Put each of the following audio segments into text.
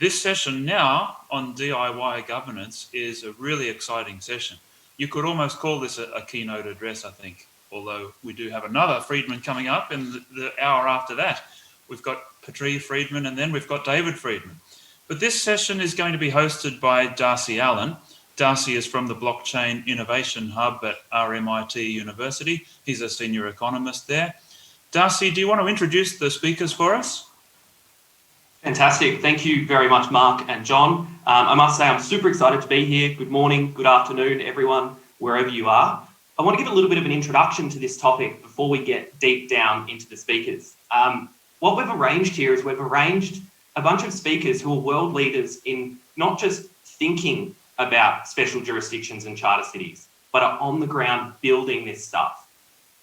This session now on DIY governance is a really exciting session. You could almost call this a keynote address, I think, although we do have another Friedman coming up in the hour after that. We've got Patrice Friedman and then we've got David Friedman. But this session is going to be hosted by Darcy Allen. Darcy is from the Blockchain Innovation Hub at RMIT University. He's a senior economist there. Darcy, do you want to introduce the speakers for us? Fantastic. Thank you very much, Mark and John. I must say I'm super excited to be here. Good morning, good afternoon, everyone, wherever you are. I want to give a little bit of an introduction to this topic before we get deep down into the speakers. What we've arranged here is we've arranged a bunch of speakers who are world leaders in not just thinking about special jurisdictions and charter cities, but are on the ground building this stuff.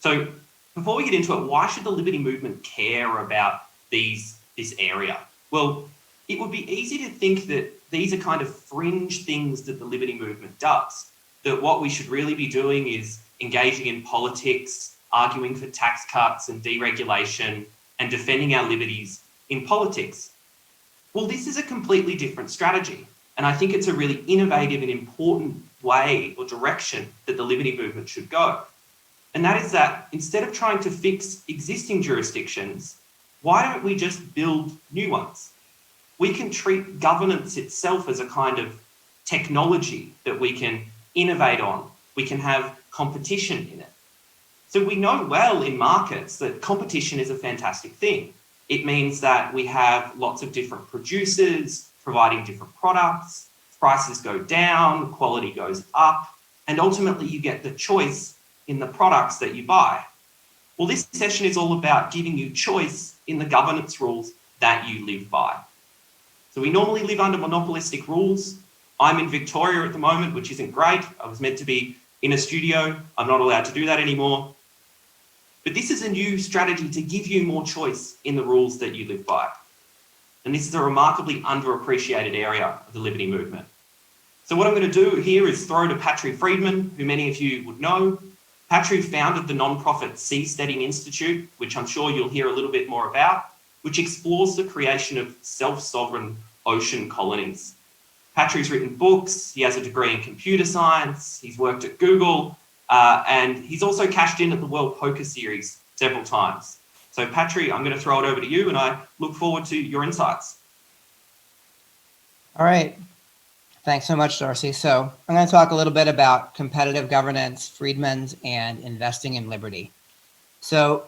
So before we get into it, why should the Liberty Movement care about this area? Well, it would be easy to think that these are kind of fringe things that the Liberty Movement does, that what we should really be doing is engaging in politics, arguing for tax cuts and deregulation, and defending our liberties in politics. Well, this is a completely different strategy, and I think it's a really innovative and important way or direction that the Liberty Movement should go. And that is that instead of trying to fix existing jurisdictions, why don't we just build new ones? We can treat governance itself as a kind of technology that we can innovate on. We can have competition in it. So we know well in markets that competition is a fantastic thing. It means that we have lots of different producers providing different products, prices go down, quality goes up, and ultimately you get the choice in the products that you buy. Well, this session is all about giving you choice in the governance rules that you live by. So we normally live under monopolistic rules. I'm in Victoria at the moment, which isn't great. I was meant to be in a studio. I'm not allowed to do that anymore. But this is a new strategy to give you more choice in the rules that you live by. And this is a remarkably underappreciated area of the Liberty Movement. So what I'm going to do here is throw to Patrice Friedman, who many of you would know. Patrice founded the non-profit Seasteading Institute, which I'm sure you'll hear a little bit more about, which explores the creation of self-sovereign ocean colonies. Patrice's written books, he has a degree in computer science, he's worked at Google, and he's also cashed in at the World Poker Series several times. So Patrice, I'm going to throw it over to you and I look forward to your insights. All right. Thanks so much, Darcy. So I'm going to talk a little bit about competitive governance, Friedman's, and investing in liberty. So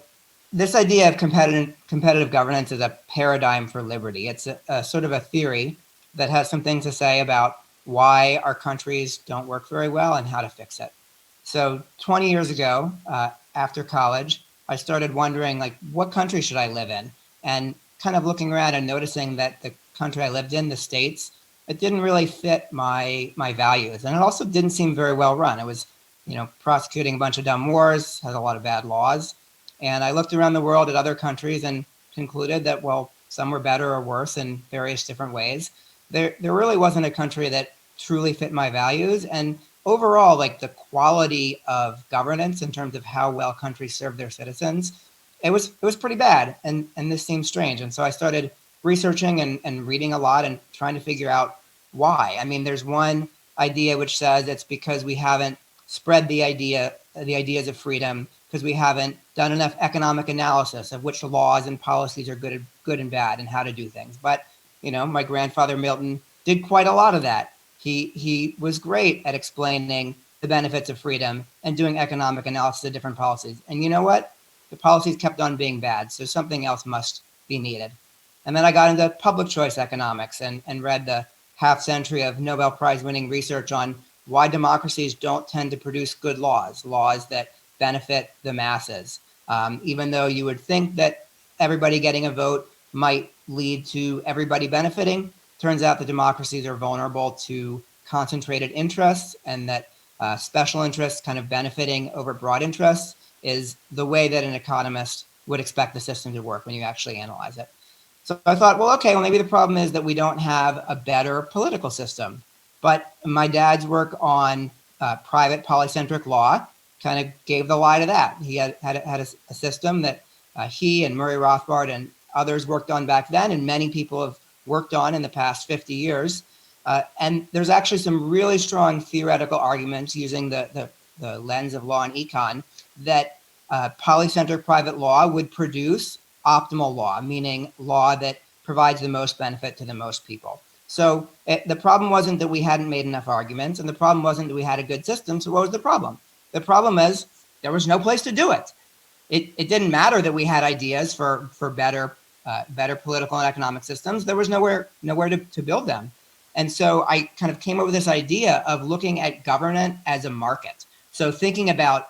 this idea of competitive governance is a paradigm for liberty. It's a sort of a theory that has some things to say about why our countries don't work very well and how to fix it. So 20 years ago, after college, I started wondering, like, what country should I live in? And kind of looking around and noticing that the country I lived in, the States, it didn't really fit my values. And it also didn't seem very well run. It was, prosecuting a bunch of dumb wars, had a lot of bad laws. And I looked around the world at other countries and concluded that, well, some were better or worse in various different ways. There really wasn't a country that truly fit my values. And overall, like, the quality of governance in terms of how well countries serve their citizens, it was pretty bad. And this seemed strange. And so I started researching and reading a lot and trying to figure out why. I mean, there's one idea which says it's because we haven't spread the ideas of freedom, because we haven't done enough economic analysis of which laws and policies are good and bad and how to do things. But, my grandfather Milton did quite a lot of that. He was great at explaining the benefits of freedom and doing economic analysis of different policies. And you know what? The policies kept on being bad, so something else must be needed. And then I got into public choice economics and read the half century of Nobel Prize winning research on why democracies don't tend to produce good laws that benefit the masses. Even though you would think that everybody getting a vote might lead to everybody benefiting, turns out that democracies are vulnerable to concentrated interests, and that special interests kind of benefiting over broad interests is the way that an economist would expect the system to work when you actually analyze it. So I thought, well, okay, well, maybe the problem is that we don't have a better political system. But my dad's work on private polycentric law kind of gave the lie to that. He had a system that he and Murray Rothbard and others worked on back then, and many people have worked on in the past 50 years. And there's actually some really strong theoretical arguments using the lens of law and econ that polycentric private law would produce optimal law, meaning law that provides the most benefit to the most people. So the problem wasn't that we hadn't made enough arguments, and the problem wasn't that we had a good system. So what was the problem? The problem is there was no place to do it. It didn't matter that we had ideas for better political and economic systems. There was nowhere to build them. And so I kind of came up with this idea of looking at government as a market. So thinking about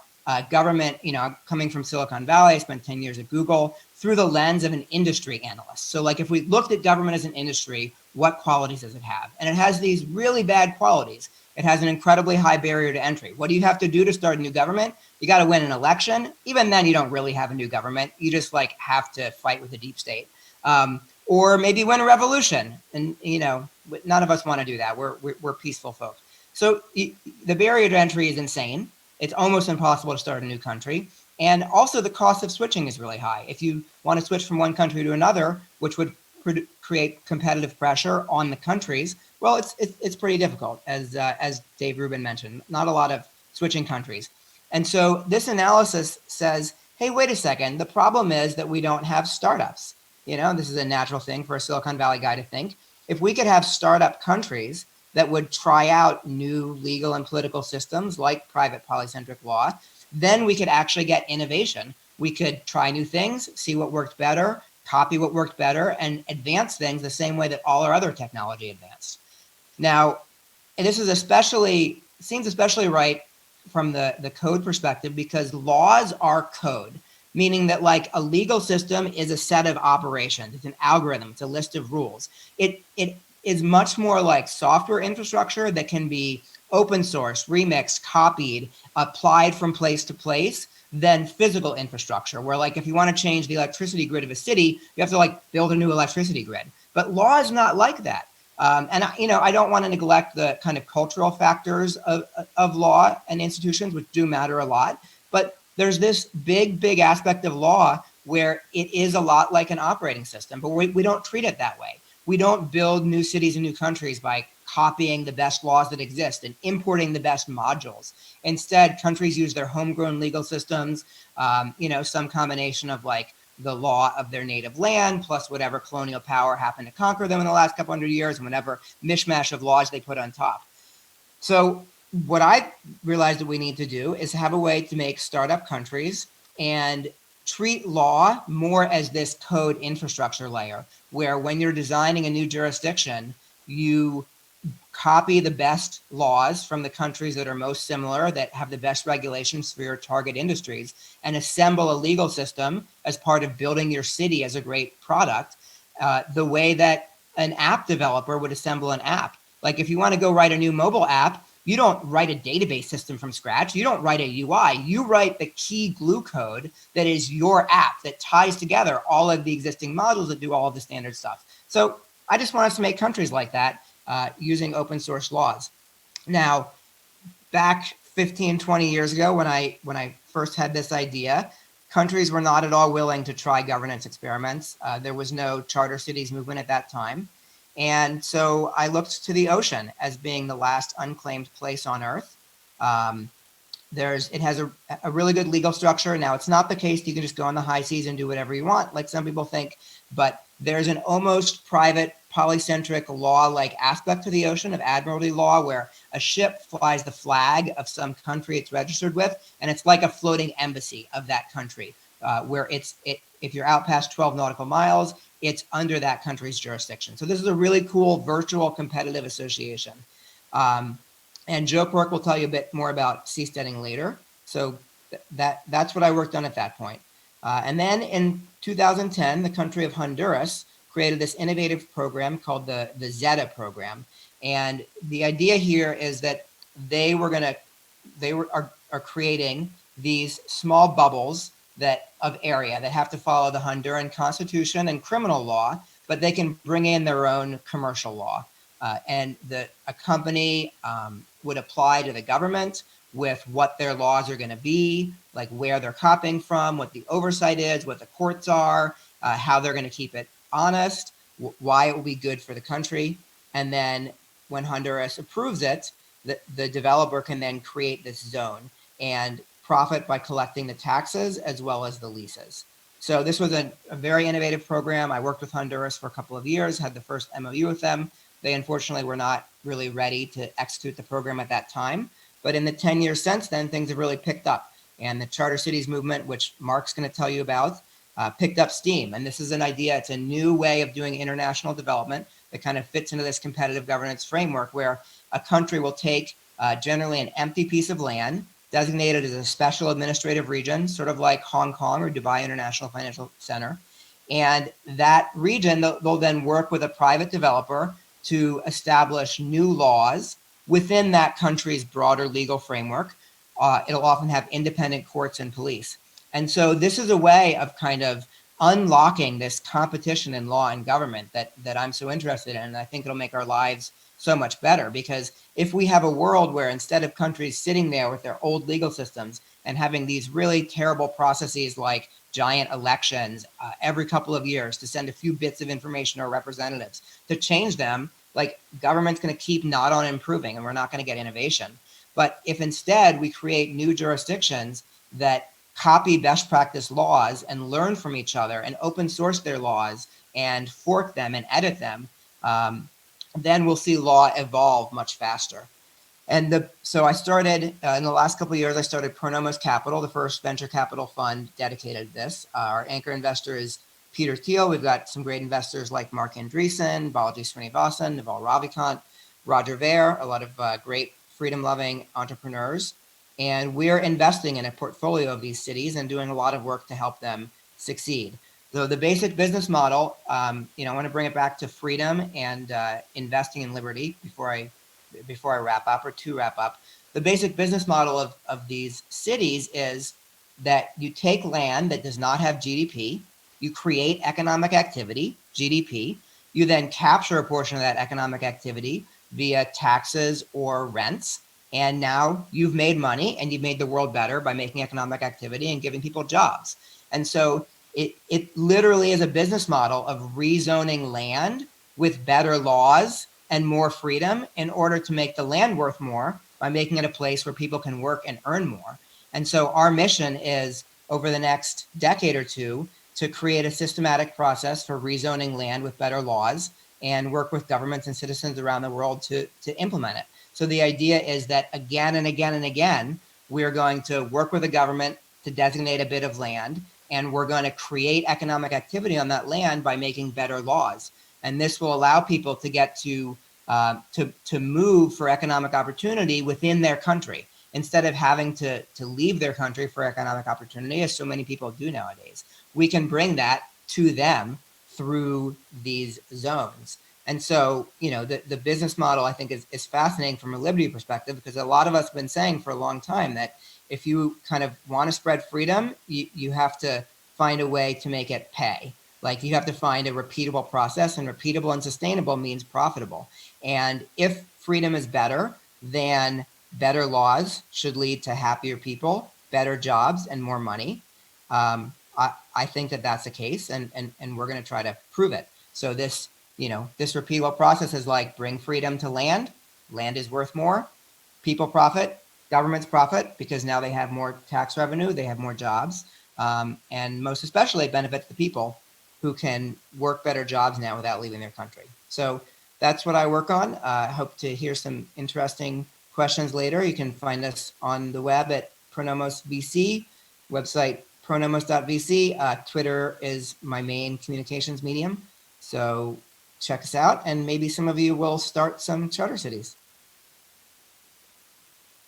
government, coming from Silicon Valley, I spent 10 years at Google, through the lens of an industry analyst. So like if we looked at government as an industry, what qualities does it have? And it has these really bad qualities. It has an incredibly high barrier to entry. What do you have to do to start a new government? You got to win an election. Even then, you don't really have a new government. You just have to fight with the deep state. Or maybe win a revolution. And, none of us want to do that. We're peaceful folk. So the barrier to entry is insane. It's almost impossible to start a new country. And also the cost of switching is really high. If you want to switch from one country to another, which would create competitive pressure on the countries, well, it's pretty difficult, as Dave Rubin mentioned. Not a lot of switching countries. And so this analysis says, hey, wait a second. The problem is that we don't have startups. This is a natural thing for a Silicon Valley guy to think. If we could have startup countries that would try out new legal and political systems like private polycentric law, then we could actually get innovation. We could try new things, see what worked better, copy what worked better, and advance things the same way that all our other technology advanced. Now, and this is seems especially right from the code perspective, because laws are code, meaning that like a legal system is a set of operations. It's an algorithm. It's a list of rules. It is much more like software infrastructure that can be open source, remixed, copied, applied from place to place than physical infrastructure, where like if you want to change the electricity grid of a city, you have to build a new electricity grid. But law is not like that. And I don't want to neglect the kind of cultural factors of law and institutions, which do matter a lot. But there's this big aspect of law where it is a lot like an operating system, but we don't treat it that way. We don't build new cities and new countries by copying the best laws that exist and importing the best modules. Instead, countries use their homegrown legal systems, some combination of the law of their native land plus whatever colonial power happened to conquer them in the last couple hundred years and whatever mishmash of laws they put on top. So what I realized that we need to do is have a way to make startup countries and treat law more as this code infrastructure layer, where when you're designing a new jurisdiction, you copy the best laws from the countries that are most similar, that have the best regulations for your target industries, and assemble a legal system as part of building your city as a great product, the way that an app developer would assemble an app. Like if you want to go write a new mobile app, you don't write a database system from scratch. You don't write a UI. You write the key glue code that is your app that ties together all of the existing modules that do all of the standard stuff. So I just want us to make countries like that using open source laws. Now, back 15, 20 years ago, when I first had this idea, countries were not at all willing to try governance experiments. There was no charter cities movement at that time. And so I looked to the ocean as being the last unclaimed place on Earth. It has a really good legal structure. Now, it's not the case you can just go on the high seas and do whatever you want, like some people think, but there's an almost private polycentric law-like aspect to the ocean of admiralty law, where a ship flies the flag of some country it's registered with, and it's like a floating embassy of that country, where if you're out past 12 nautical miles, it's under that country's jurisdiction. So this is a really cool virtual competitive association. And Joe Quirk will tell you a bit more about seasteading later. So that's what I worked on at that point. And then in 2010, the country of Honduras created this innovative program called the Zeta program. And the idea here is that they are creating these small bubbles of area that have to follow the Honduran constitution and criminal law, but they can bring in their own commercial law. And a company would apply to the government with what their laws are going to be, like where they're copying from, what the oversight is, what the courts are, how they're going to keep it honest. why it will be good for the country. And then when Honduras approves it, the developer can then create this zone and profit by collecting the taxes as well as the leases. So this was a very innovative program. I worked with Honduras for a couple of years, had the first MOU with them. They unfortunately were not really ready to execute the program at that time. But in the 10 years since then, things have really picked up. And the Charter Cities movement, which Mark's going to tell you about, picked up steam. And this is an idea. It's a new way of doing international development that kind of fits into this competitive governance framework where a country will take generally an empty piece of land, designated as a special administrative region, sort of like Hong Kong or Dubai International Financial Center. And that region, they'll then work with a private developer to establish new laws within that country's broader legal framework. It'll often have independent courts and police. And so this is a way of kind of unlocking this competition in law and government that I'm so interested in. And I think it'll make our lives so much better, because if we have a world where instead of countries sitting there with their old legal systems and having these really terrible processes like giant elections every couple of years to send a few bits of information to our representatives to change them, like government's going to keep not on improving and we're not going to get innovation. But if instead we create new jurisdictions that copy best practice laws and learn from each other and open source their laws and fork them and edit them, then we'll see law evolve much faster. And so I started, in the last couple of years, I started Pronomos Capital, the first venture capital fund dedicated to this. Our anchor investor is Peter Thiel. We've got some great investors like Mark Andreessen, Balaji Srinivasan, Naval Ravikant, Roger Ver, a lot of great freedom-loving entrepreneurs. And we're investing in a portfolio of these cities and doing a lot of work to help them succeed. So the basic business model, I want to bring it back to freedom and investing in liberty before I wrap up, or to wrap up. The basic business model of these cities is that you take land that does not have GDP, you create economic activity, GDP, you then capture a portion of that economic activity via taxes or rents, and now you've made money and you've made the world better by making economic activity and giving people jobs. And so it literally is a business model of rezoning land with better laws and more freedom in order to make the land worth more by making it a place where people can work and earn more. And so our mission is, over the next decade or two, to create a systematic process for rezoning land with better laws and work with governments and citizens around the world to implement it. So the idea is that again and again and again, we're going to work with the government to designate a bit of land, and we're going to create economic activity on that land by making better laws. And this will allow people to get to move for economic opportunity within their country, instead of having to leave their country for economic opportunity, as so many people do nowadays. We can bring that to them through these zones. And so, the business model, I think, is fascinating from a liberty perspective, because a lot of us have been saying for a long time that if you kind of want to spread freedom, you have to find a way to make it pay. Like, you have to find a repeatable process, and repeatable and sustainable means profitable. And if freedom is better, then better laws should lead to happier people, better jobs, and more money. I think that that's the case, and we're going to try to prove it. So this repeatable process is like, bring freedom to land. Land is worth more. People profit. Governments profit because now they have more tax revenue. They have more jobs. And most especially, it benefits the people who can work better jobs now without leaving their country. So that's what I work on. I hope to hear some interesting questions later. You can find us on the web at Pronomos VC, website pronomos.vc. Twitter is my main communications medium. So check us out, and maybe some of you will start some charter cities.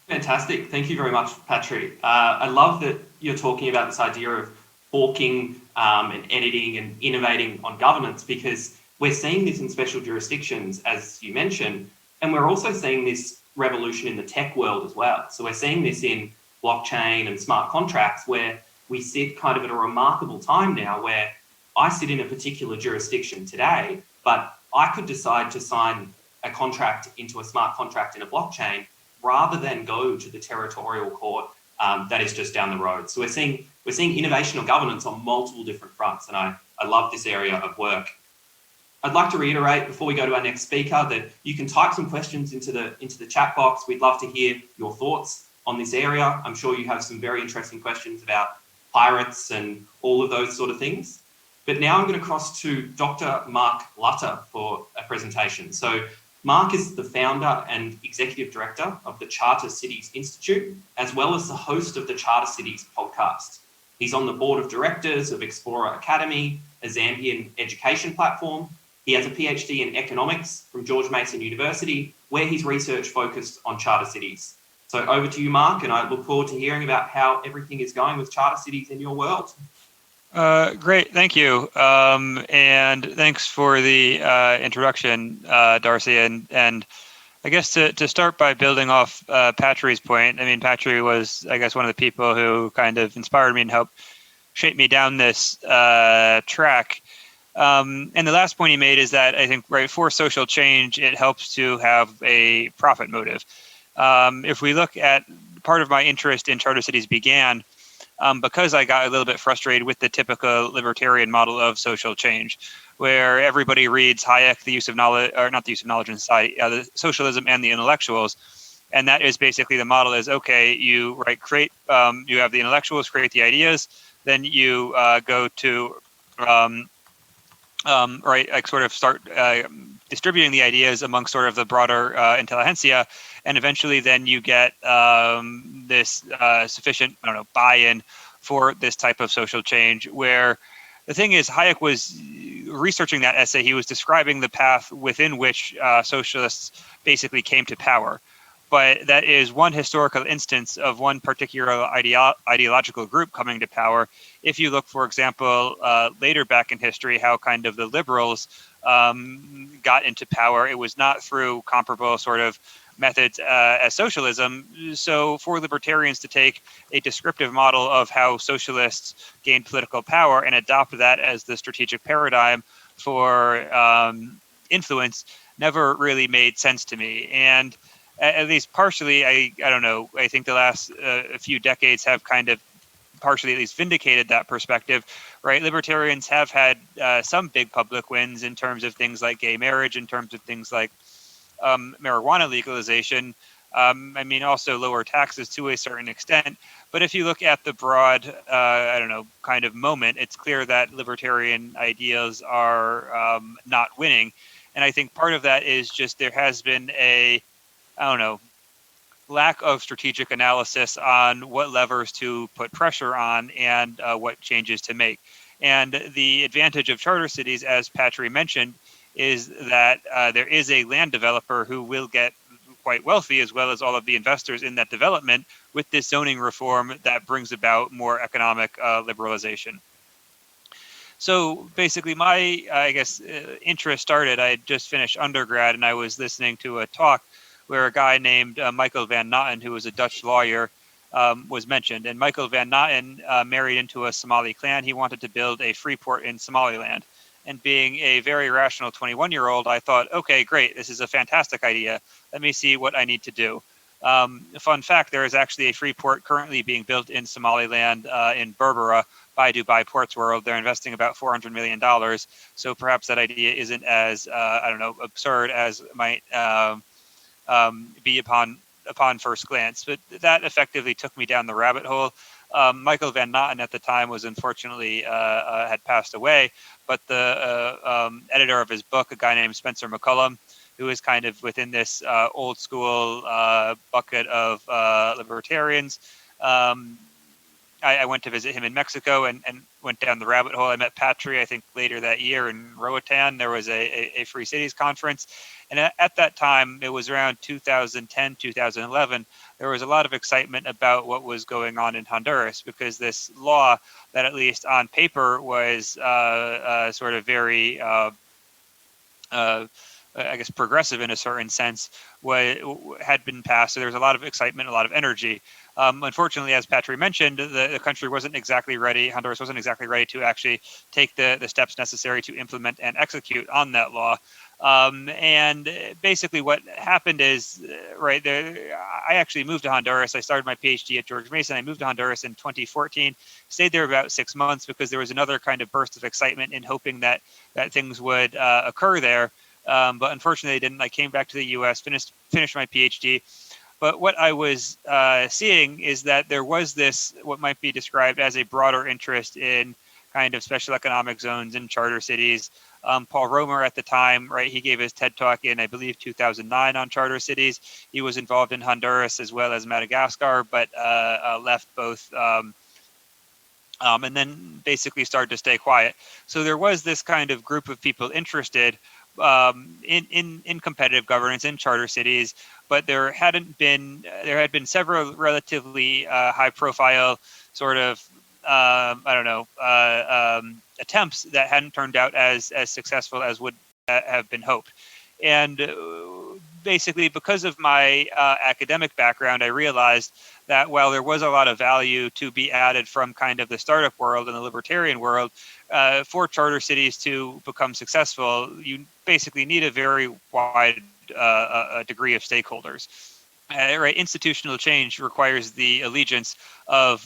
Fantastic. Thank you very much, Patrick. I love that you're talking about this idea of forking and editing and innovating on governance, because we're seeing this in special jurisdictions, as you mentioned, and we're also seeing this revolution in the tech world as well. So we're seeing this in blockchain and smart contracts, where we sit kind of at a remarkable time now where I sit in a particular jurisdiction today, but I could decide to sign a contract into a smart contract in a blockchain rather than go to the territorial court that is just down the road. So we're seeing innovation of governance on multiple different fronts, and I love this area of work. I'd like to reiterate before we go to our next speaker that you can type some questions into the chat box. We'd love to hear your thoughts on this area. I'm sure you have some very interesting questions about pirates and all of those sort of things. But now I'm going to cross to Dr. Mark Lutter for a presentation. So Mark is the founder and executive director of the Charter Cities Institute, as well as the host of the Charter Cities podcast. He's on the board of directors of Explorer Academy, a Zambian education platform. He has a PhD in economics from George Mason University, where his research focused on charter cities. So over to you, Mark, and I look forward to hearing about how everything is going with charter cities in your world. Great, thank you. And thanks for the introduction, Darcy. And I guess to start by building off Patrick's point, I mean, Patrick was, I guess, one of the people who kind of inspired me and helped shape me down this track. And the last point he made is that I think, right, for social change, it helps to have a profit motive. If we look at part of my interest in charter cities began because I got a little bit frustrated with the typical libertarian model of social change, where everybody reads Hayek, the use of knowledge, or not the use of knowledge in society, the socialism and the intellectuals. And that is basically the model is, okay, you create, you have the intellectuals create the ideas, then you go to sort of start distributing the ideas among sort of the broader intelligentsia, and eventually then you get this sufficient, buy-in for this type of social change. Where the thing is, Hayek was researching that essay. He was describing the path within which socialists basically came to power. But that is one historical instance of one particular ideological group coming to power. If you look, for example, later back in history, how kind of the liberals got into power, it was not through comparable sort of methods as socialism. So for libertarians to take a descriptive model of how socialists gained political power and adopt that as the strategic paradigm for influence never really made sense to me. And at least partially, I don't know, I think the last few decades have kind of partially at least vindicated that perspective, right? Libertarians have had some big public wins in terms of things like gay marriage, in terms of things like marijuana legalization. I mean, also lower taxes to a certain extent. But if you look at the broad, kind of moment, it's clear that libertarian ideas are not winning. And I think part of that is just there has been a lack of strategic analysis on what levers to put pressure on and what changes to make. And the advantage of charter cities, as Patrick mentioned, is that there is a land developer who will get quite wealthy, as well as all of the investors in that development, with this zoning reform that brings about more economic liberalization. So basically my, interest started, I had just finished undergrad and I was listening to a talk where a guy named Michael van Natten, who was a Dutch lawyer, was mentioned. And Michael van Natten married into a Somali clan. He wanted to build a free port in Somaliland. And being a very rational 21-year-old, I thought, okay, great, this is a fantastic idea. Let me see what I need to do. Fun fact, there is actually a free port currently being built in Somaliland in Berbera by Dubai Ports World. They're investing about $400 million. So perhaps that idea isn't as, absurd as might be upon first glance. But that effectively took me down the rabbit hole. Michael van Natten at the time was unfortunately had passed away, but the editor of his book, a guy named Spencer McCullum, who is kind of within this old school bucket of libertarians. I went to visit him in Mexico and went down the rabbit hole. I met Patrick, I think, later that year in Roatan. There was a Free Cities conference. And at that time, it was around 2010, 2011, there was a lot of excitement about what was going on in Honduras, because this law that, at least on paper, was sort of very I guess, progressive in a certain sense, had been passed. So there was a lot of excitement, a lot of energy. Unfortunately, as Patrick mentioned, the country wasn't exactly ready. Honduras wasn't exactly ready to actually take the steps necessary to implement and execute on that law. And basically what happened is, right there, I actually moved to Honduras. I started my PhD at George Mason. I moved to Honduras in 2014, stayed there about 6 months because there was another kind of burst of excitement in hoping that things would occur there. But unfortunately, they didn't. I came back to the U.S., finished my PhD. But what I was seeing is that there was this, what might be described as a broader interest in kind of special economic zones and charter cities. Paul Romer at the time, right, he gave his TED Talk in, I believe, 2009 on charter cities. He was involved in Honduras as well as Madagascar, but left both and then basically started to stay quiet. So there was this kind of group of people interested in competitive governance in charter cities, but there had been several relatively high-profile sort of attempts that hadn't turned out as successful as would have been hoped. And basically, because of my academic background, I realized that while there was a lot of value to be added from kind of the startup world and the libertarian world, for charter cities to become successful, you basically need a very wide degree of stakeholders. Right, institutional change requires the allegiance of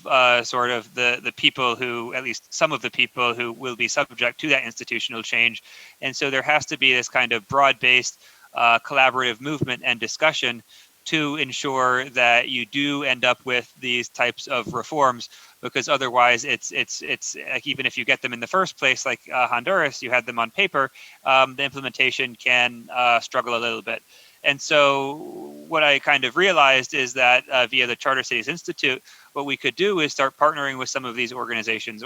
sort of the people who, at least some of the people who will be subject to that institutional change. And so there has to be this kind of broad-based collaborative movement and discussion to ensure that you do end up with these types of reforms, because otherwise it's like, even if you get them in the first place, like Honduras, you had them on paper, the implementation can struggle a little bit. And so what I kind of realized is that via the Charter Cities Institute, what we could do is start partnering with some of these organizations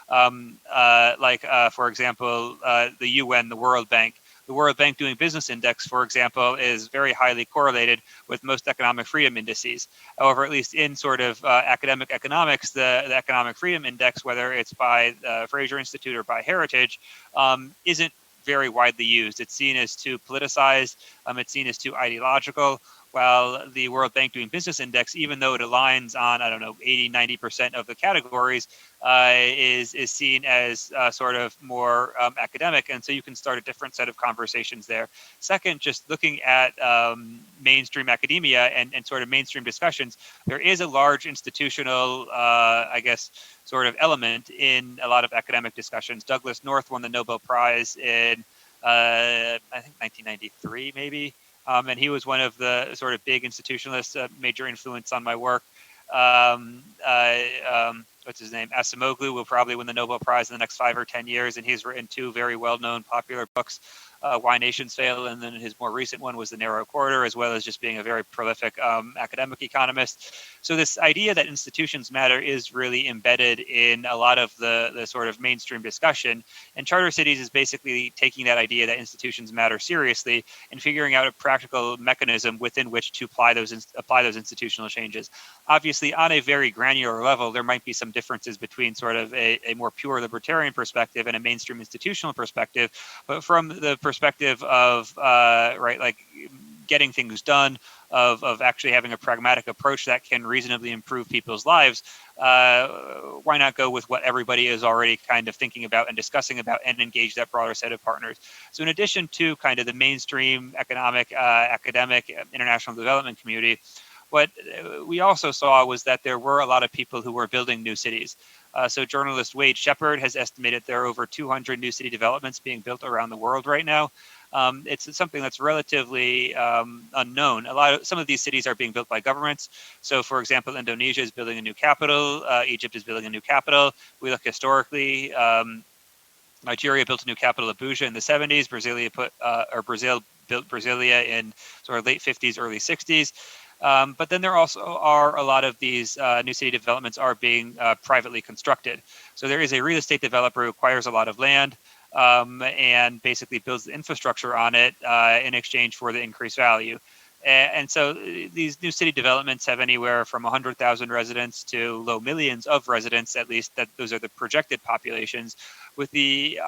like, for example, the UN, the World Bank. The World Bank Doing Business Index, for example, is very highly correlated with most economic freedom indices. However, at least in sort of academic economics, the Economic Freedom Index, whether it's by the Fraser Institute or by Heritage, isn't very widely used. It's seen as too politicized. It's seen as too ideological. While the World Bank Doing Business Index, even though it aligns on, 80, 90% of the categories, is seen as sort of more academic. And so you can start a different set of conversations there. Second, just looking at mainstream academia and sort of mainstream discussions, there is a large institutional, sort of element in a lot of academic discussions. Douglas North won the Nobel Prize in, I think, 1993, maybe. And he was one of the sort of big institutionalists, major influence on my work. What's his name? Acemoglu will probably win the Nobel Prize in the next 5 or 10 years, and he's written 2 very well-known popular books, Why Nations Fail, and then his more recent one was The Narrow Corridor, as well as just being a very prolific academic economist. So this idea that institutions matter is really embedded in a lot of the sort of mainstream discussion, and Charter Cities is basically taking that idea that institutions matter seriously and figuring out a practical mechanism within which to apply those institutional changes. Obviously, on a very granular level, there might be some differences between sort of a more pure libertarian perspective and a mainstream institutional perspective, but from the perspective of getting things done, of actually having a pragmatic approach that can reasonably improve people's lives, why not go with what everybody is already kind of thinking about and discussing about and engage that broader set of partners? So in addition to kind of the mainstream economic, academic, international development community, what we also saw was that there were a lot of people who were building new cities. So journalist Wade Shepard has estimated there are over 200 new city developments being built around the world right now. It's something that's relatively unknown. Some of these cities are being built by governments. So, for example, Indonesia is building a new capital. Egypt is building a new capital. We look historically. Nigeria built a new capital, Abuja, in the 70s. Brazil built Brasilia in sort of late 50s, early 60s. But then there also are a lot of these new city developments are being privately constructed. So there is a real estate developer who acquires a lot of land and basically builds the infrastructure on it in exchange for the increased value. And so these new city developments have anywhere from 100,000 residents to low millions of residents, at least that those are the projected populations, with the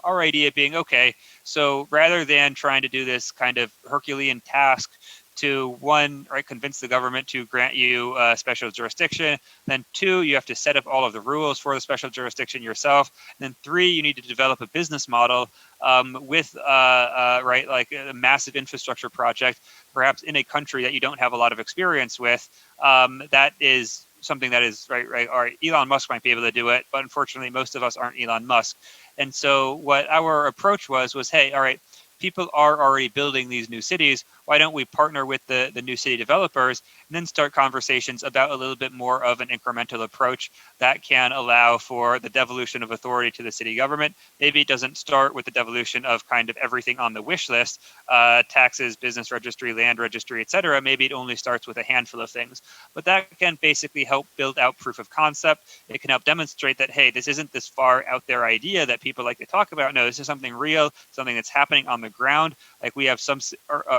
our idea being, okay, so rather than trying to do this kind of Herculean task to one, right, convince the government to grant you a special jurisdiction, then two, you have to set up all of the rules for the special jurisdiction yourself, and then three, you need to develop a business model with right, like a massive infrastructure project, perhaps in a country that you don't have a lot of experience with. That is something that is right. All right, Elon Musk might be able to do it, but unfortunately, most of us aren't Elon Musk. And so, what our approach was, hey, all right, people are already building these new cities. Why don't we partner with the new city developers and then start conversations about a little bit more of an incremental approach that can allow for the devolution of authority to the city government. Maybe it doesn't start with the devolution of kind of everything on the wish list, taxes, business registry, land registry, etc. Maybe it only starts with a handful of things. But that can basically help build out proof of concept. It can help demonstrate that, hey, this isn't this far out there idea that people like to talk about. No, this is something real, something that's happening on the ground. Like we have some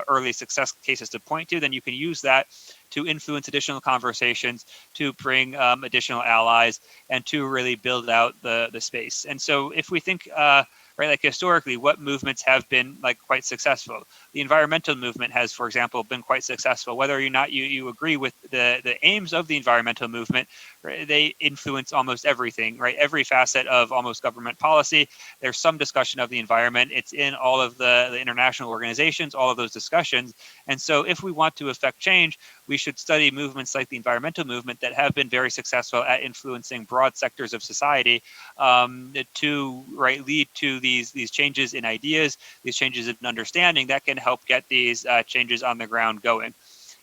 early success cases to point to, then you can use that to influence additional conversations, to bring additional allies, and to really build out the space. And so if we think, right, like historically, what movements have been like quite successful? The environmental movement has, for example, been quite successful. Whether or not you agree with the aims of the environmental movement, right, they influence almost everything, right? Every facet of almost government policy. There's some discussion of the environment. It's in all of the international organizations, all of those discussions. And so if we want to affect change, we should study movements like the environmental movement that have been very successful at influencing broad sectors of society to lead to these changes in ideas, these changes in understanding that can help get these changes on the ground going.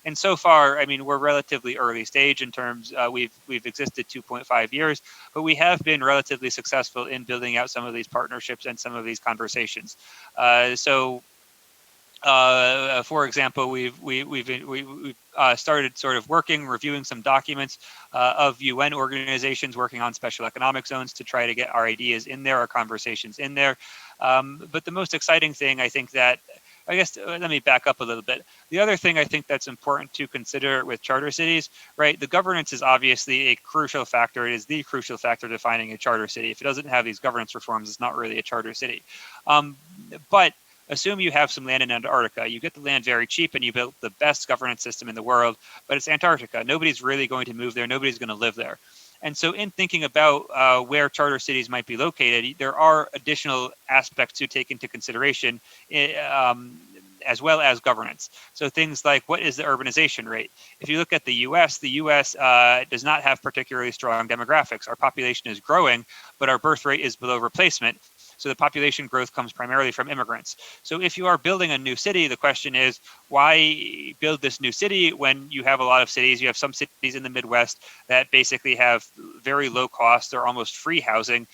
And so far, I mean, we're relatively early stage in terms, we've existed 2.5 years, but we have been relatively successful in building out some of these partnerships and some of these conversations. For example, we've started sort of reviewing some documents of UN organizations working on special economic zones to try to get our ideas in there, our conversations in there. But the most exciting thing, I think that, I guess, let me back up a little bit. The other thing I think that's important to consider with charter cities, right? The governance is obviously a crucial factor. It is the crucial factor defining a charter city. If it doesn't have these governance reforms, it's not really a charter city. But assume you have some land in Antarctica. You get the land very cheap and you built the best governance system in the world, but it's Antarctica. Nobody's really going to move there. Nobody's going to live there. And so in thinking about where charter cities might be located, there are additional aspects to take into consideration as well as governance. So things like, what is the urbanization rate? If you look at the US does not have particularly strong demographics. Our population is growing, but our birth rate is below replacement. So the population growth comes primarily from immigrants. So if you are building a new city, the question is, why build this new city when you have a lot of cities? You have some cities in the Midwest that basically have very low cost or almost free housing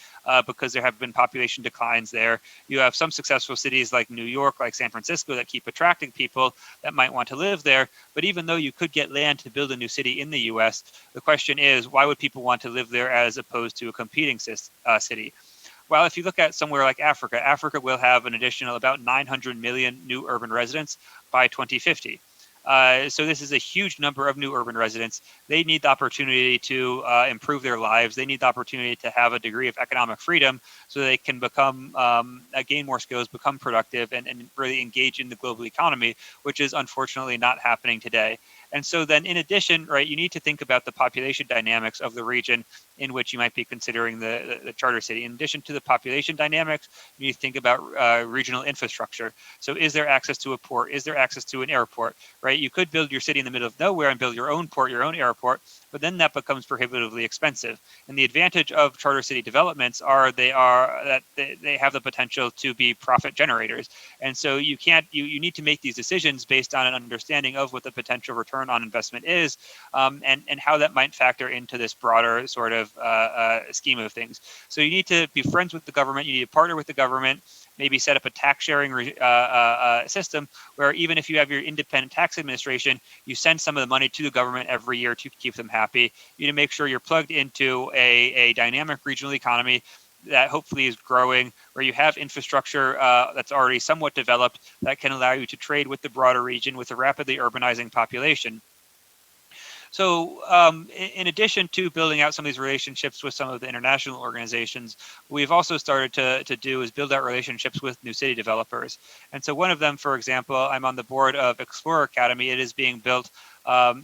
because there have been population declines there. You have some successful cities like New York, like San Francisco, that keep attracting people that might want to live there. But even though you could get land to build a new city in the US, the question is, why would people want to live there as opposed to a competing city? Well, if you look at somewhere like Africa, Africa will have an additional about 900 million new urban residents by 2050. So this is a huge number of new urban residents. They need the opportunity to improve their lives. They need the opportunity to have a degree of economic freedom so they can become, gain more skills, become productive, and really engage in the global economy, which is unfortunately not happening today. And so then in addition, right, you need to think about the population dynamics of the region in which you might be considering the charter city. In addition to the population dynamics, you need to think about regional infrastructure. So is there access to a port? Is there access to an airport, right? You could build your city in the middle of nowhere and build your own port, your own airport, but then that becomes prohibitively expensive. And the advantage of charter city developments are they have the potential to be profit generators. And so you need to make these decisions based on an understanding of what the potential return on investment is, and how that might factor into this broader sort of scheme of things. So you need to be friends with the government. You need to partner with the government. Maybe set up a tax sharing system where even if you have your independent tax administration, you send some of the money to the government every year to keep them happy. You need to make sure you're plugged into a dynamic regional economy that hopefully is growing, where you have infrastructure that's already somewhat developed that can allow you to trade with the broader region with a rapidly urbanizing population. So in addition to building out some of these relationships with some of the international organizations, we've also started to do is build out relationships with new city developers. And so one of them, for example, I'm on the board of Explorer Academy. It is being built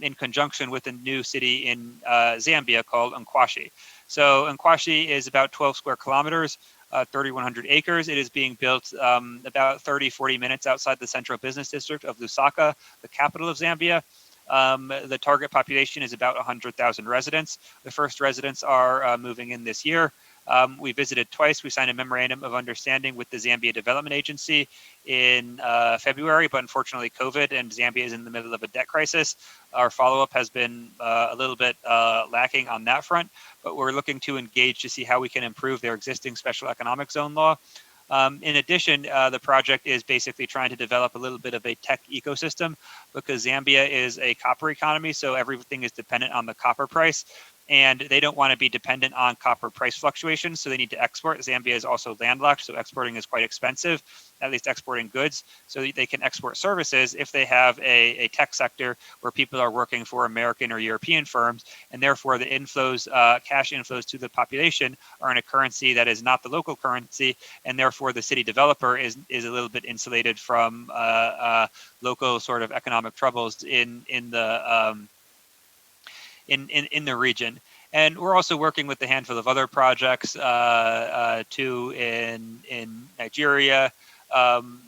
in conjunction with a new city in Zambia called Nkwashi. So Nkwashi is about 12 square kilometers, 3,100 acres. It is being built about 40 minutes outside the central business district of Lusaka, the capital of Zambia. The target population is about 100,000 residents. The first residents are moving in this year. We visited twice. We signed a memorandum of understanding with the Zambia Development Agency in February, but unfortunately COVID and Zambia is in the middle of a debt crisis. Our follow-up has been a little bit lacking on that front, but we're looking to engage to see how we can improve their existing special economic zone law. In addition, the project is basically trying to develop a little bit of a tech ecosystem because Zambia is a copper economy, so everything is dependent on the copper price. And they don't want to be dependent on copper price fluctuations, so they need to export. Zambia is also landlocked, so exporting is quite expensive, at least exporting goods. So they can export services if they have a tech sector where people are working for American or European firms, and therefore the inflows, cash inflows to the population are in a currency that is not the local currency, and therefore the city developer is a little bit insulated from local sort of economic troubles in the region. And we're also working with a handful of other projects too in Nigeria. And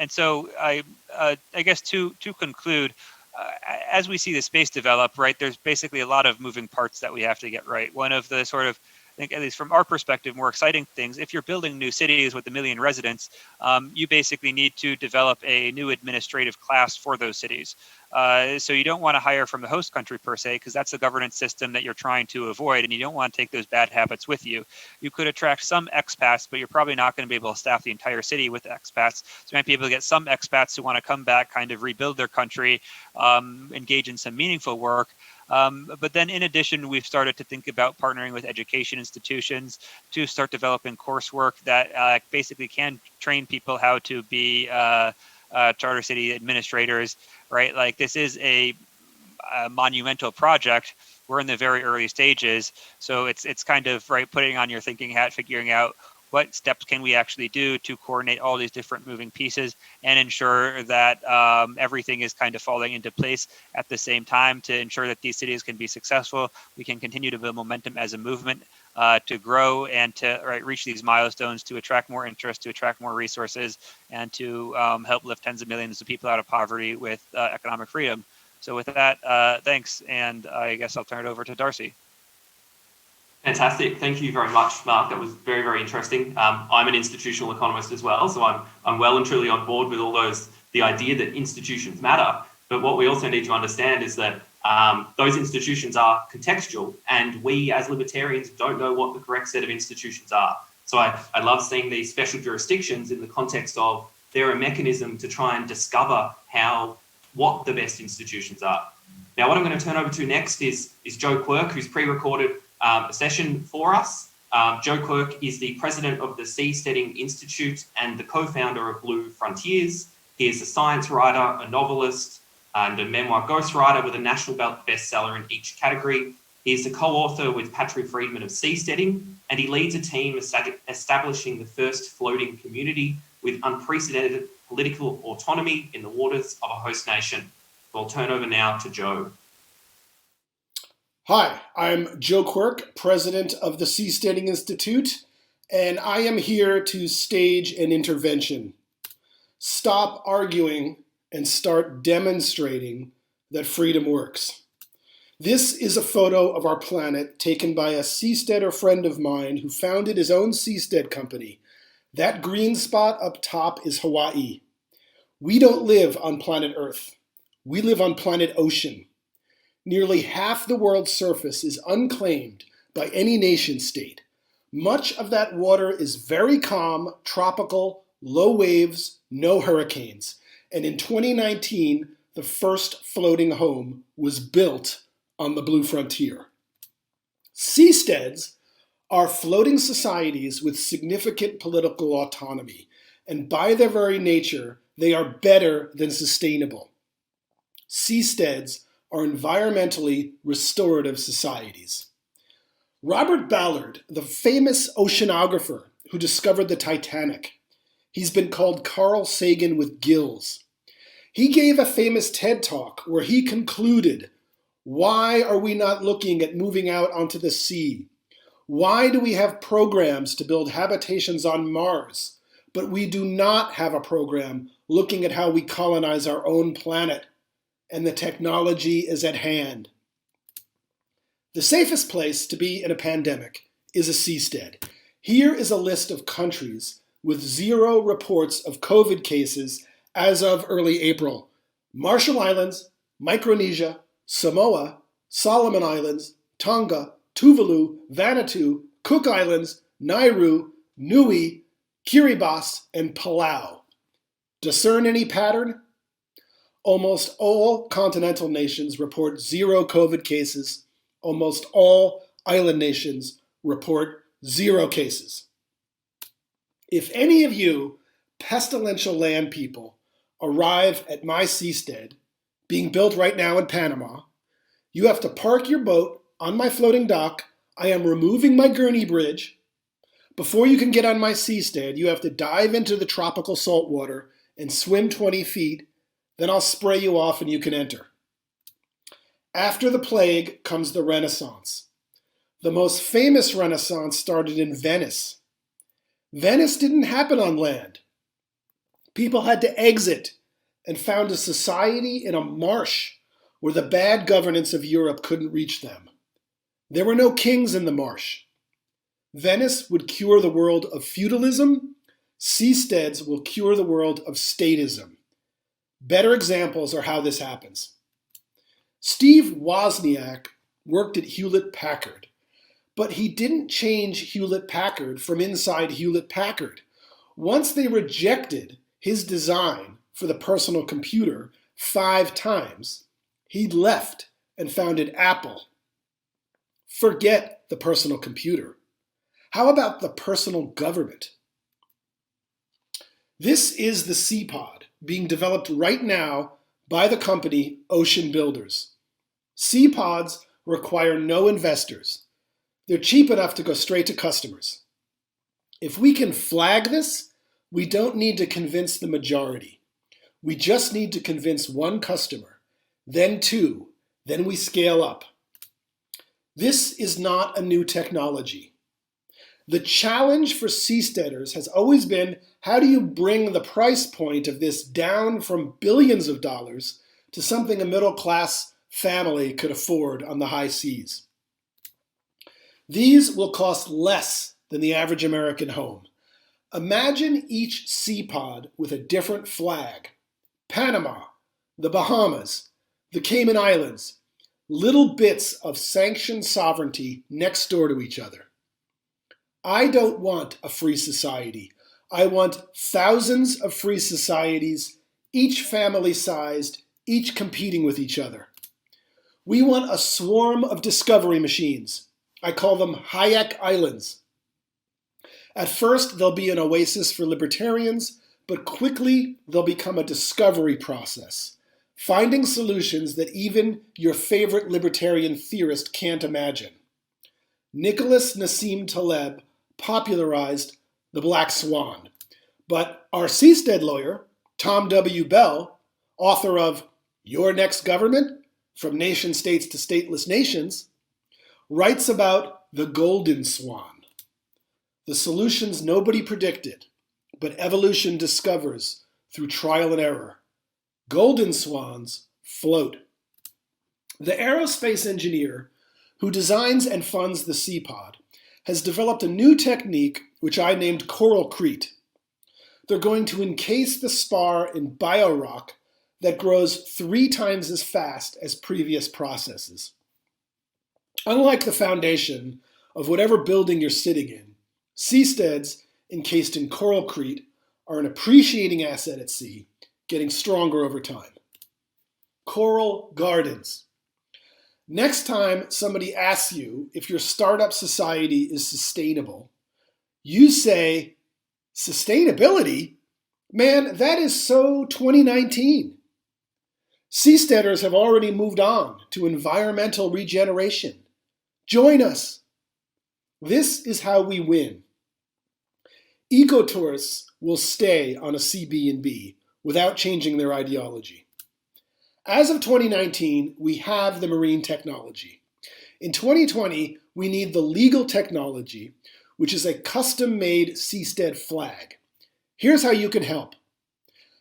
so I guess to conclude, as we see the space develop, right, there's basically a lot of moving parts that we have to get right. One of the sort of, I think, at least from our perspective, more exciting things, if you're building new cities with 1 million residents, you basically need to develop a new administrative class for those cities. So you don't want to hire from the host country per se, because that's the governance system that you're trying to avoid, and you don't want to take those bad habits with you. You could attract some expats, but you're probably not going to be able to staff the entire city with expats. So you might be able to get some expats who want to come back, kind of rebuild their country, engage in some meaningful work. But then in addition, we've started to think about partnering with education institutions to start developing coursework that basically can train people how to be charter city administrators, right? Like, this is a monumental project. We're in the very early stages. So it's kind of, right, putting on your thinking hat, figuring out what steps can we actually do to coordinate all these different moving pieces and ensure that everything is kind of falling into place at the same time to ensure that these cities can be successful. We can continue to build momentum as a movement to grow and to reach these milestones, to attract more interest, to attract more resources, and to help lift tens of millions of people out of poverty with economic freedom. So with that, thanks. And I guess I'll turn it over to Darcy. Fantastic. Thank you very much, Mark. That was very, very interesting. I'm an institutional economist as well, so I'm well and truly on board with all the idea that institutions matter. But what we also need to understand is that those institutions are contextual, and we as libertarians don't know what the correct set of institutions are. So I love seeing these special jurisdictions in the context of they're a mechanism to try and discover what the best institutions are. Now, what I'm going to turn over to next is Joe Quirk, who's pre-recorded a session for us. Joe Quirk is the president of the Seasteading Institute and the co-founder of Blue Frontiers. He is a science writer, a novelist, and a memoir ghostwriter with a national bestseller in each category. He is the co-author with Patrick Friedman of Seasteading, and he leads a team establishing the first floating community with unprecedented political autonomy in the waters of a host nation. So I'll turn over now to Joe. Hi, I'm Joe Quirk, president of the Seasteading Institute, and I am here to stage an intervention. Stop arguing and start demonstrating that freedom works. This is a photo of our planet taken by a seasteader friend of mine who founded his own seastead company. That green spot up top is Hawaii. We don't live on planet Earth. We live on planet Ocean. Nearly half the world's surface is unclaimed by any nation state. Much of that water is very calm, tropical, low waves, no hurricanes. And in 2019, the first floating home was built on the Blue Frontier. Seasteads are floating societies with significant political autonomy, and by their very nature, they are better than sustainable. Seasteads are environmentally restorative societies. Robert Ballard, the famous oceanographer who discovered the Titanic, he's been called Carl Sagan with gills. He gave a famous TED Talk where he concluded, why are we not looking at moving out onto the sea? Why do we have programs to build habitations on Mars, but we do not have a program looking at how we colonize our own planet? And the technology is at hand. The safest place to be in a pandemic is a seastead. Here is a list of countries with 0 reports of COVID cases as of early April. Marshall Islands, Micronesia, Samoa, Solomon Islands, Tonga, Tuvalu, Vanuatu, Cook Islands, Nauru, Niue, Kiribati, and Palau. Discern any pattern? Almost all continental nations report 0 COVID cases. Almost all island nations report 0 cases. If any of you pestilential land people arrive at my seastead, being built right now in Panama, you have to park your boat on my floating dock. I am removing my gurney bridge. Before you can get on my seastead, you have to dive into the tropical salt water and swim 20 feet. Then I'll spray you off and you can enter. After the plague comes the Renaissance. The most famous Renaissance started in Venice. Venice didn't happen on land. People had to exit and found a society in a marsh where the bad governance of Europe couldn't reach them. There were no kings in the marsh. Venice would cure the world of feudalism. Seasteads will cure the world of statism. Better examples are how this happens. Steve Wozniak worked at Hewlett-Packard, but he didn't change Hewlett-Packard from inside Hewlett-Packard. Once they rejected his design for the personal computer 5 times, he left and founded Apple. Forget the personal computer. How about the personal government? This is the Seapod being developed right now by the company Ocean Builders. Seapods require no investors. They're cheap enough to go straight to customers. If we can flag this, we don't need to convince the majority. We just need to convince 1 customer, then 2, then we scale up. This is not a new technology. The challenge for seasteaders has always been, how do you bring the price point of this down from billions of dollars to something a middle-class family could afford on the high seas? These will cost less than the average American home. Imagine each seapod with a different flag. Panama, the Bahamas, the Cayman Islands, little bits of sanctioned sovereignty next door to each other. I don't want a free society. I want thousands of free societies, each family-sized, each competing with each other. We want a swarm of discovery machines. I call them Hayek Islands. At first, they'll be an oasis for libertarians, but quickly they'll become a discovery process, finding solutions that even your favorite libertarian theorist can't imagine. Nicholas Nassim Taleb popularized the black swan, but our seastead lawyer, Tom W. Bell, author of Your Next Government, From Nation States to Stateless Nations, writes about the golden swan, the solutions nobody predicted, but evolution discovers through trial and error. Golden swans float. The aerospace engineer who designs and funds the Seapod has developed a new technique which I named coralcrete. They're going to encase the spar in biorock that grows 3 times as fast as previous processes. Unlike the foundation of whatever building you're sitting in, seasteads encased in coralcrete are an appreciating asset at sea, getting stronger over time. Coral gardens. Next time somebody asks you if your startup society is sustainable, you say, sustainability? Man, that is so 2019. Seasteaders have already moved on to environmental regeneration. Join us. This is how we win. Ecotourists will stay on a CB&B without changing their ideology. As of 2019, we have the marine technology. In 2020, we need the legal technology, which is a custom-made Seastead flag. Here's how you can help.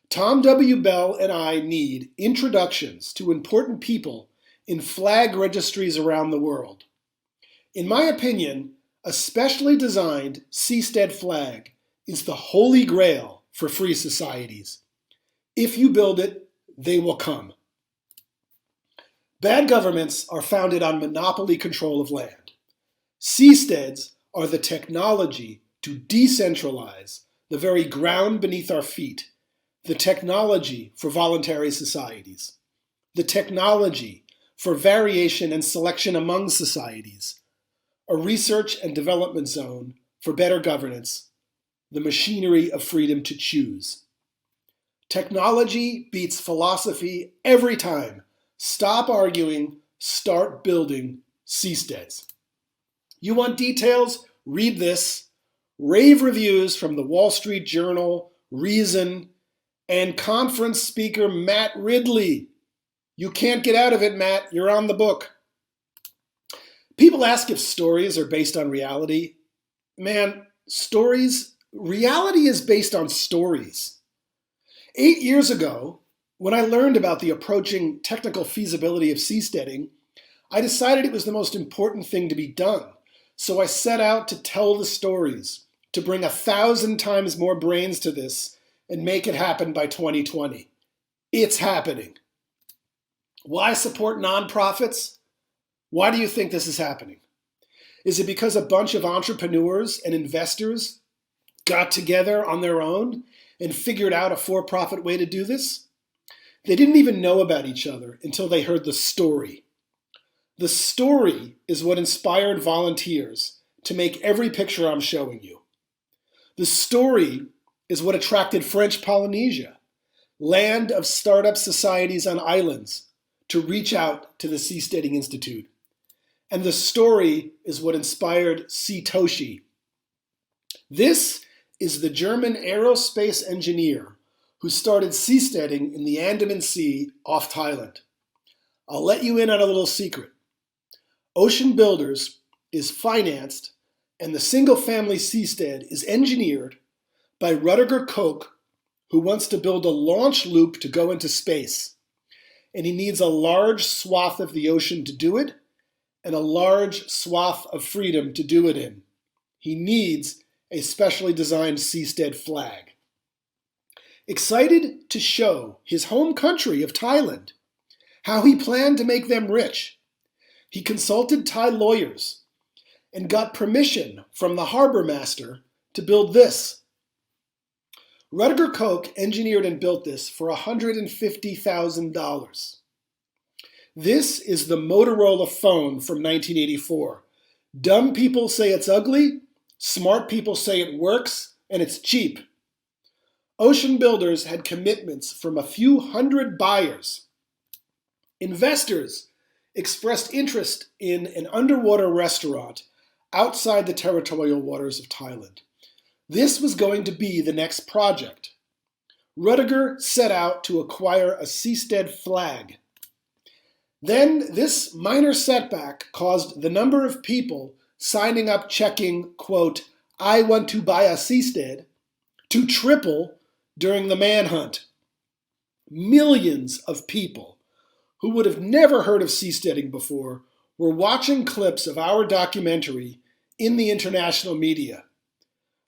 Tom W. Bell and I need introductions to important people in flag registries around the world. In my opinion, a specially designed Seastead flag is the holy grail for free societies. If you build it, they will come. Bad governments are founded on monopoly control of land. Seasteads are the technology to decentralize the very ground beneath our feet, the technology for voluntary societies, the technology for variation and selection among societies, a research and development zone for better governance, the machinery of freedom to choose. Technology beats philosophy every time. Stop arguing, start building seasteads. You want details? Read this. Rave reviews from the Wall Street Journal, Reason, and conference speaker Matt Ridley. You can't get out of it, Matt. You're on the book. People ask if stories are based on reality. Man, reality is based on stories. 8 years ago, when I learned about the approaching technical feasibility of seasteading, I decided it was the most important thing to be done. So I set out to tell the stories, to bring 1,000 times more brains to this and make it happen by 2020. It's happening. Why support nonprofits? Why do you think this is happening? Is it because a bunch of entrepreneurs and investors got together on their own and figured out a for-profit way to do this? They didn't even know about each other until they heard the story. The story is what inspired volunteers to make every picture I'm showing you. The story is what attracted French Polynesia, land of startup societies on islands, to reach out to the Seasteading Institute. And the story is what inspired Toshi. This is the German aerospace engineer who started seasteading in the Andaman Sea off Thailand. I'll let you in on a little secret. Ocean Builders is financed and the single-family seastead is engineered by Rutger Koch, who wants to build a launch loop to go into space. And he needs a large swath of the ocean to do it and a large swath of freedom to do it in. He needs a specially designed seastead flag. Excited to show his home country of Thailand how he planned to make them rich, he consulted Thai lawyers and got permission from the harbor master to build this. Rutger Koch engineered and built this for $150,000. This is the Motorola phone from 1984. Dumb people say it's ugly, smart people say it works, and it's cheap. Ocean Builders had commitments from a few hundred buyers. Investors expressed interest in an underwater restaurant outside the territorial waters of Thailand. This was going to be the next project. Rutger set out to acquire a seastead flag. Then this minor setback caused the number of people signing up checking, quote, "I want to buy a seastead," to triple during the manhunt. Millions of people who would have never heard of seasteading before were watching clips of our documentary in the international media.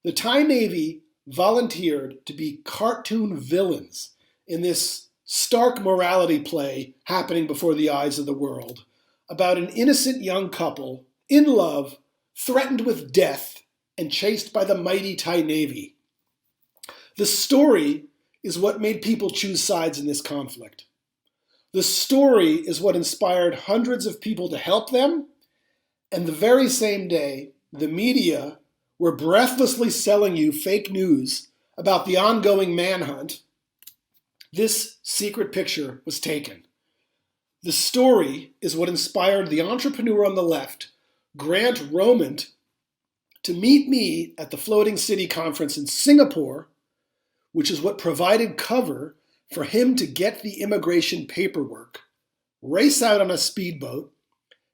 The Thai Navy volunteered to be cartoon villains in this stark morality play happening before the eyes of the world about an innocent young couple in love, threatened with death, and chased by the mighty Thai Navy. The story is what made people choose sides in this conflict. The story is what inspired hundreds of people to help them, and the very same day, the media were breathlessly selling you fake news about the ongoing manhunt, this secret picture was taken. The story is what inspired the entrepreneur on the left, Grant Romand, to meet me at the Floating City Conference in Singapore, which is what provided cover for him to get the immigration paperwork, race out on a speedboat,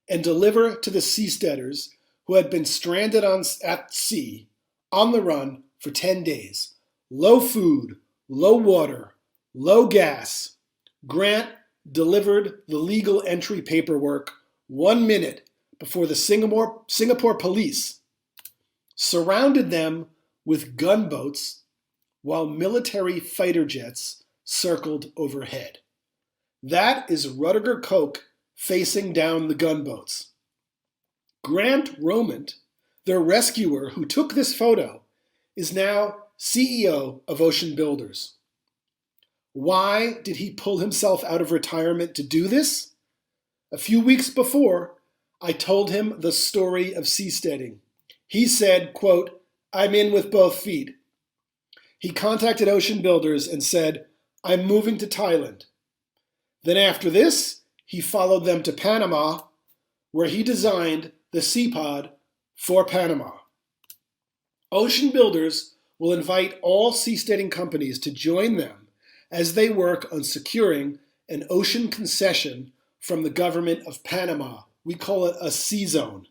and deliver to the seasteaders who had been stranded at sea, on the run for 10 days. Low food, low water, low gas. Grant delivered the legal entry paperwork 1 minute before the Singapore police surrounded them with gunboats while military fighter jets circled overhead. That is Rutger Koch facing down the gunboats. Grant Romand, their rescuer who took this photo, is now CEO of Ocean Builders. Why did he pull himself out of retirement to do this? A few weeks before, I told him the story of seasteading. He said, quote, "I'm in with both feet." He contacted Ocean Builders and said, "I'm moving to Thailand." Then after this, he followed them to Panama, where he designed the Seapod for Panama. Ocean Builders will invite all seasteading companies to join them as they work on securing an ocean concession from the government of Panama. We call it a sea zone.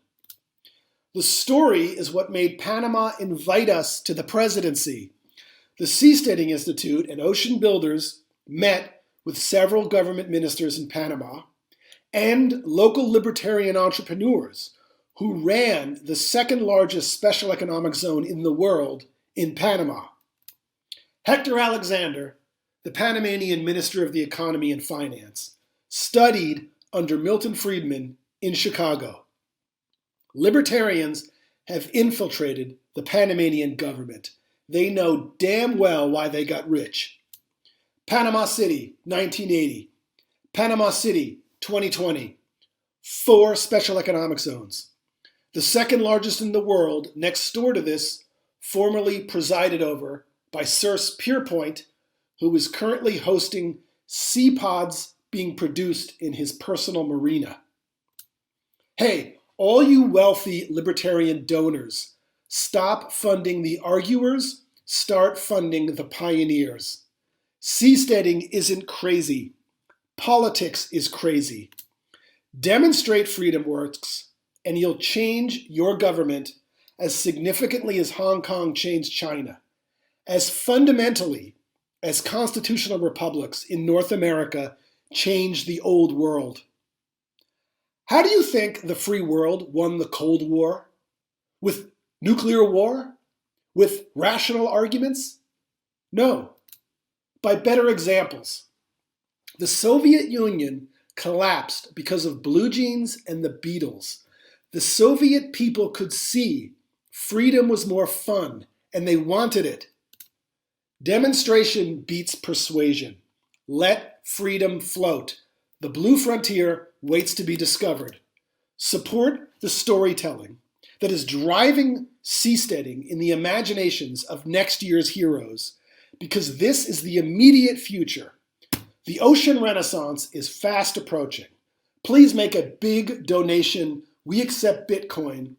The story is what made Panama invite us to the presidency. The Seasteading Institute and Ocean Builders met with several government ministers in Panama and local libertarian entrepreneurs who ran the second largest special economic zone in the world in Panama. Hector Alexander, the Panamanian Minister of the Economy and Finance, studied under Milton Friedman in Chicago. Libertarians have infiltrated the Panamanian government. They know damn well why they got rich. Panama City, 1980. Panama City, 2020. 4 special economic zones. The second largest in the world, next door to this, formerly presided over by Sir Pierpoint, who is currently hosting Seapods being produced in his personal marina. Hey, all you wealthy libertarian donors, stop funding the arguers, start funding the pioneers. Seasteading isn't crazy. Politics is crazy. Demonstrate freedom works, and you'll change your government as significantly as Hong Kong changed China, as fundamentally as constitutional republics in North America changed the old world. How do you think the free world won the Cold War? With nuclear war? With rational arguments? No, by better examples. The Soviet Union collapsed because of blue jeans and the Beatles. The Soviet people could see freedom was more fun, and they wanted it. Demonstration beats persuasion. Let freedom float. The blue frontier waits to be discovered. Support the storytelling that is driving seasteading in the imaginations of next year's heroes, because this is the immediate future. The ocean renaissance is fast approaching. Please make a big donation. We accept Bitcoin.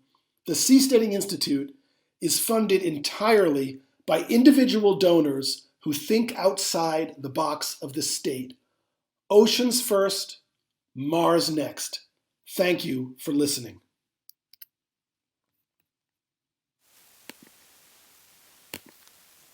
The Seasteading Institute is funded entirely by individual donors who think outside the box of the state. Oceans first, Mars next. Thank you for listening.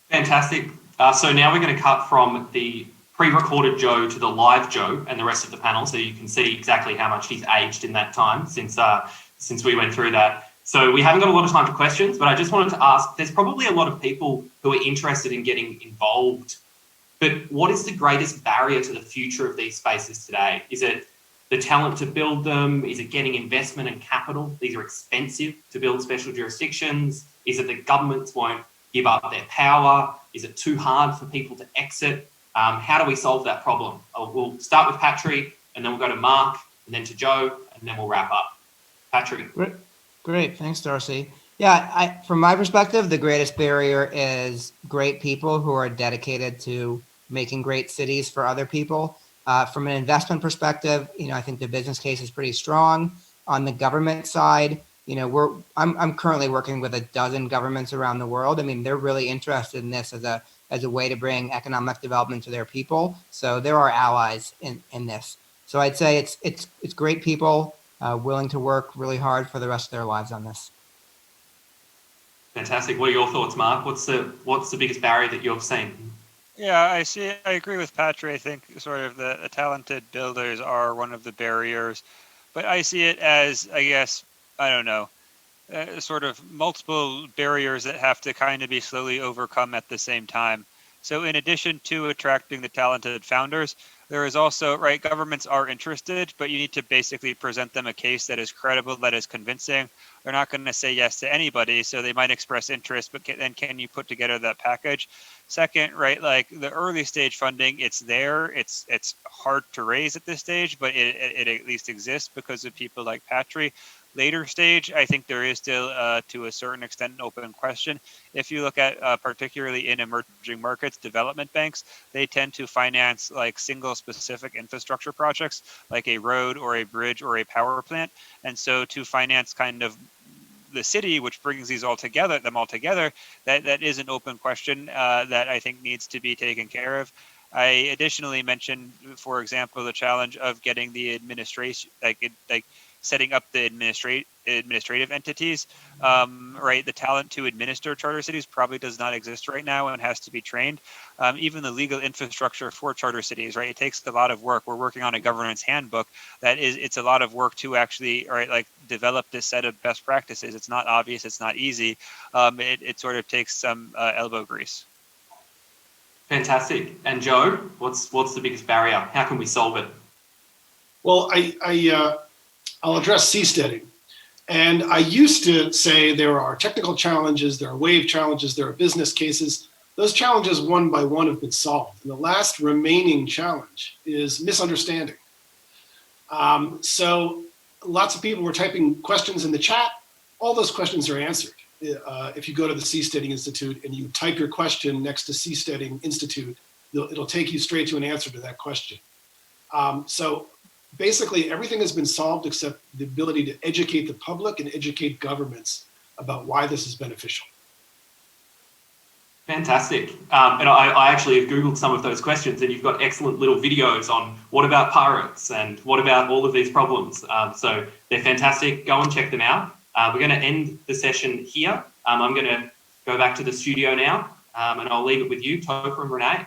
Fantastic. So now we're going to cut from the pre-recorded Joe to the live Joe and the rest of the panel, so you can see exactly how much he's aged in that time since we went through that. So we haven't got a lot of time for questions, but I just wanted to ask, there's probably a lot of people who are interested in getting involved, but what is the greatest barrier to the future of these spaces today? Is it the talent to build them? Is it getting investment and capital? These are expensive to build special jurisdictions. Is it that governments won't give up their power? Is it too hard for people to exit? How do we solve that problem? We'll start with Patry, and then we'll go to Mark, and then to Joe, and then we'll wrap up. Patry. Great. Thanks, Darcy. Yeah, from my perspective, the greatest barrier is great people who are dedicated to making great cities for other people. From an investment perspective, I think the business case is pretty strong. On the government side, I'm currently working with a dozen governments around the world. I mean, they're really interested in this as a way to bring economic development to their people. So there are allies in this. So I'd say it's great people willing to work really hard for the rest of their lives on this. Fantastic. What are your thoughts, Mark? What's the biggest barrier that you've seen? Yeah, I agree with Patry. I think sort of the talented builders are one of the barriers, but I see it as, I guess, I don't know, sort of multiple barriers that have to kind of be slowly overcome at the same time. So in addition to attracting the talented founders, there is also, right, governments are interested, but you need to basically present them a case that is credible, that is convincing. They're not going to say yes to anybody, so they might express interest, but then can you put together that package? Second, right, like the early stage funding, it's there. It's hard to raise at this stage, but it at least exists because of people like Patry. Later stage, I think there is still, to a certain extent, an open question. If you look at particularly in emerging markets, development banks, they tend to finance like single specific infrastructure projects, like a road or a bridge or a power plant. And so to finance kind of the city, which brings them all together, that is an open question that I think needs to be taken care of. I additionally mentioned, for example, the challenge of getting the administration, like setting up the administrative entities, right? The talent to administer charter cities probably does not exist right now and has to be trained. Even the legal infrastructure for charter cities, right? It takes a lot of work. We're working on a governance handbook it's a lot of work to actually, right, like develop this set of best practices. It's not obvious. It's not easy. It sort of takes some elbow grease. Fantastic. And Joe, what's the biggest barrier? How can we solve it? Well, I'll address seasteading. And I used to say there are technical challenges, there are wave challenges, there are business cases. Those challenges one by one have been solved. And the last remaining challenge is misunderstanding. So lots of people were typing questions in the chat. All those questions are answered. If you go to the Seasteading Institute and you type your question next to Seasteading Institute, it'll take you straight to an answer to that question. So basically everything has been solved except the ability to educate the public and educate governments about why this is beneficial. Fantastic. And I actually have Googled some of those questions, and you've got excellent little videos on what about pirates and what about all of these problems. So they're fantastic. Go and check them out. We're going to end the session here. I'm going to go back to the studio now, and I'll leave it with you, Topher and Renee.